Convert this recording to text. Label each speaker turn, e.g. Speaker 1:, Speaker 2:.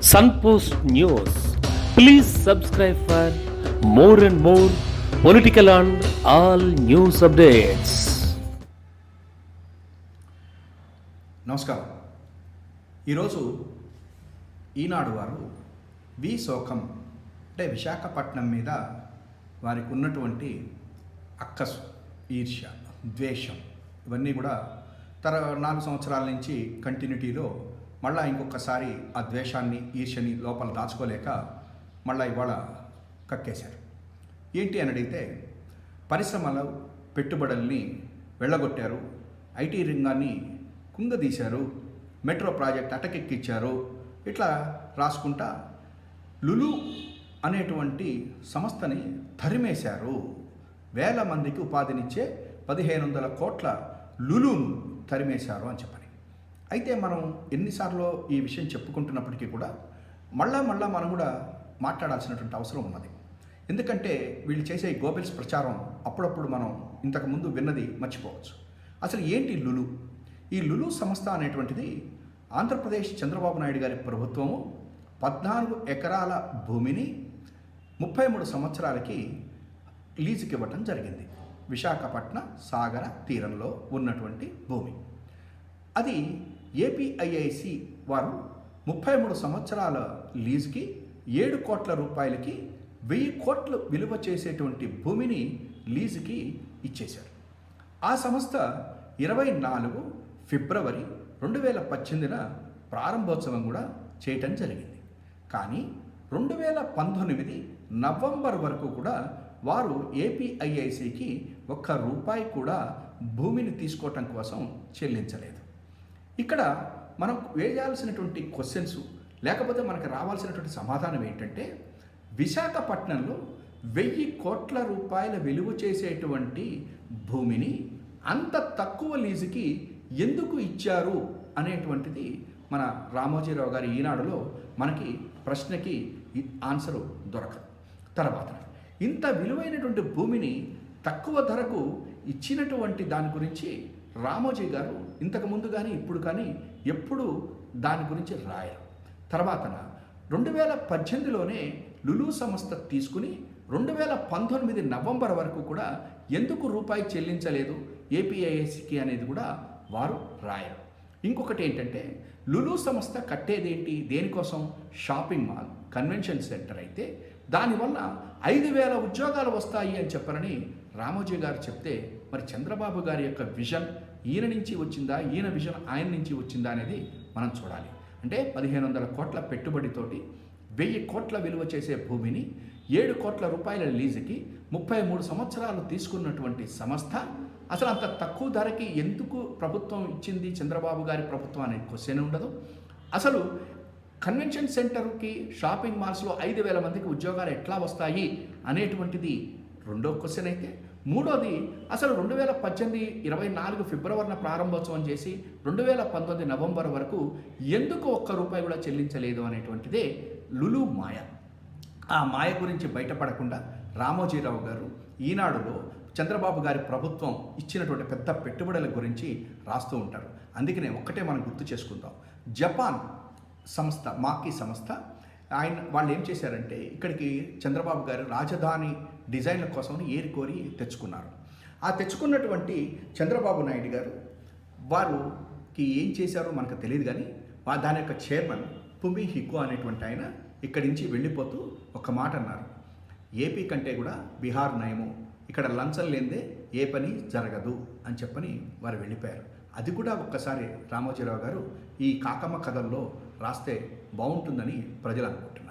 Speaker 1: Sunpost News. Please subscribe for more and more political and all news updates.
Speaker 2: నమస్కారం. ఈరోజు ఈనాడు వారు వి శోకం అంటే విశాఖపట్నం మీద వారికి ఉన్నటువంటి అక్కసు, ఈర్ష్య, ద్వేషం ఇవన్నీ కూడా 4 సంవత్సరాల నుంచి కంటిన్యూటీలో మళ్ళీ ఇంకొకసారి ఆ ద్వేషాన్ని, ఈర్ష్యని లోపల దాచుకోలేక మళ్ళీ ఇవాళ కక్కేశారు. ఏంటి అని అడిగితే పరిశ్రమలు పెట్టుబడుల్ని వెళ్ళగొట్టారు, ఐటీ రంగాన్ని కుంగదీశారు, మెట్రో ప్రాజెక్ట్ అటకెక్కిచ్చారు, ఇట్లా రాసుకుంటా లులు అనేటువంటి సంస్థని తరిమేశారు. వేల మందికి ఉపాధినిచ్చే 1500 కోట్ల లులును తరిమేశారు అని చెప్పని. అయితే మనం ఎన్నిసార్లు ఈ విషయం చెప్పుకుంటున్నప్పటికీ కూడా మళ్ళా మనం కూడా మాట్లాడాల్సినటువంటి అవసరం ఉన్నది. ఎందుకంటే వీళ్ళు చేసే గోబెల్స్ ప్రచారం అప్పుడప్పుడు మనం ఇంతకుముందు విన్నది మర్చిపోవచ్చు. అసలు ఏంటి లులు? ఈ లులు సంస్థ అనేటువంటిది ఆంధ్రప్రదేశ్ చంద్రబాబు నాయుడు గారి ప్రభుత్వము 14 ఎకరాల భూమిని 33 సంవత్సరాలకి లీజుకి ఇవ్వటం జరిగింది. విశాఖపట్నం సాగర తీరంలో ఉన్నటువంటి భూమి. అది ఏపీఐఐసి వారు 33 సంవత్సరాల లీజుకి 7 కోట్ల రూపాయలకి 1000 కోట్లు విలువ చేసేటువంటి భూమిని లీజుకి ఇచ్చేశారు. ఆ సంస్థ 24 ఫిబ్రవరి 2018న ప్రారంభోత్సవం కూడా చేయటం జరిగింది. కానీ 2019 నవంబర్ వరకు కూడా వారు ఏపీఐఐసికి ₹1 కూడా భూమిని తీసుకోవటం కోసం చెల్లించలేదు. ఇక్కడ మనం వేయాల్సినటువంటి క్వశ్చన్స్ లేకపోతే మనకు రావాల్సినటువంటి సమాధానం ఏంటంటే, విశాఖపట్నంలో 1000 కోట్ల రూపాయల విలువ చేసేటువంటి భూమిని అంత తక్కువ లీజుకి ఎందుకు ఇచ్చారు అనేటువంటిది మన రామోజీరావు గారి ఈనాడులో మనకి ప్రశ్నకి ఆన్సరు దొరకదు. తర్వాత ఇంత విలువైనటువంటి భూమిని తక్కువ ధరకు ఇచ్చినటువంటి దాని గురించి రామోజీ గారు ఇంతకుముందు కానీ ఇప్పుడు కానీ ఎప్పుడు దాని గురించి రాయరు. తర్వాత 2018లోనే లులు సంస్థ తీసుకుని 2019 నవంబర్ వరకు కూడా ఎందుకు రూపాయి చెల్లించలేదు ఏపీఐఐసికి అనేది కూడా వారు రాయరు. ఇంకొకటి ఏంటంటే, లులు సంస్థ కట్టేదేంటి, దేనికోసం? షాపింగ్ మాల్, కన్వెన్షన్ సెంటర్ అయితే దానివల్ల 5000 ఉద్యోగాలు వస్తాయి అని చెప్పనని రామోజీ గారు చెప్తే, మరి చంద్రబాబు గారి యొక్క విజన్ ఈయన నుంచి వచ్చిందా, ఈయన విజన్ ఆయన నుంచి వచ్చిందా అనేది మనం చూడాలి. అంటే 1500 కోట్ల పెట్టుబడితోటి 1000 కోట్ల విలువ చేసే భూమిని 7 కోట్ల రూపాయల లీజుకి 33 సంవత్సరాలు తీసుకున్నటువంటి సంస్థ అసలు అంత తక్కువ ధరకి ఎందుకు ప్రభుత్వం ఇచ్చింది, చంద్రబాబు గారి ప్రభుత్వం అనే క్వశ్చన్ ఉండదు. అసలు కన్వెన్షన్ సెంటర్కి, షాపింగ్ మాల్స్లో 5000 మందికి ఉద్యోగాలు ఎట్లా వస్తాయి అనేటువంటిది రెండో క్వశ్చన్ అయితే, మూడోది అసలు 2018 24 ఫిబ్రవరిన ప్రారంభోత్సవం చేసి 2019 నవంబర్ వరకు ఎందుకు ₹1 కూడా చెల్లించలేదు అనేటువంటిదే లులు మాయ. ఆ మాయ గురించి బయటపడకుండా రామోజీరావు గారు ఈనాడులో చంద్రబాబు గారి ప్రభుత్వం ఇచ్చినటువంటి పెద్ద పెట్టుబడుల గురించి రాస్తూ ఉంటారు. అందుకనే ఒక్కటే మనం గుర్తు చేసుకుందాం. జపాన్ సంస్థ, మాకీ సంస్థ, వాళ్ళు ఏం చేశారంటే ఇక్కడికి చంద్రబాబు గారు రాజధాని డిజైన్ల కోసం ఏరికోరి తెచ్చుకున్నారు. ఆ తెచ్చుకున్నటువంటి చంద్రబాబు నాయుడు గారు వారికి ఏం చేశారో మనకు తెలియదు, కానీ దాని యొక్క చైర్మన్ పుమి హికో అనేటువంటి ఆయన ఇక్కడి నుంచి వెళ్ళిపోతూ ఒక మాట అన్నారు, ఏపీ కంటే కూడా బీహార్ నయము, ఇక్కడ లంచం లేనిదే ఏ పని జరగదు అని చెప్పని వారు వెళ్ళిపోయారు. అది కూడా ఒక్కసారి రామోజీరావు గారు ఈ కాకమ్మ కథల్లో రాస్తే బాగుంటుందని ప్రజలు అనుకుంటున్నారు.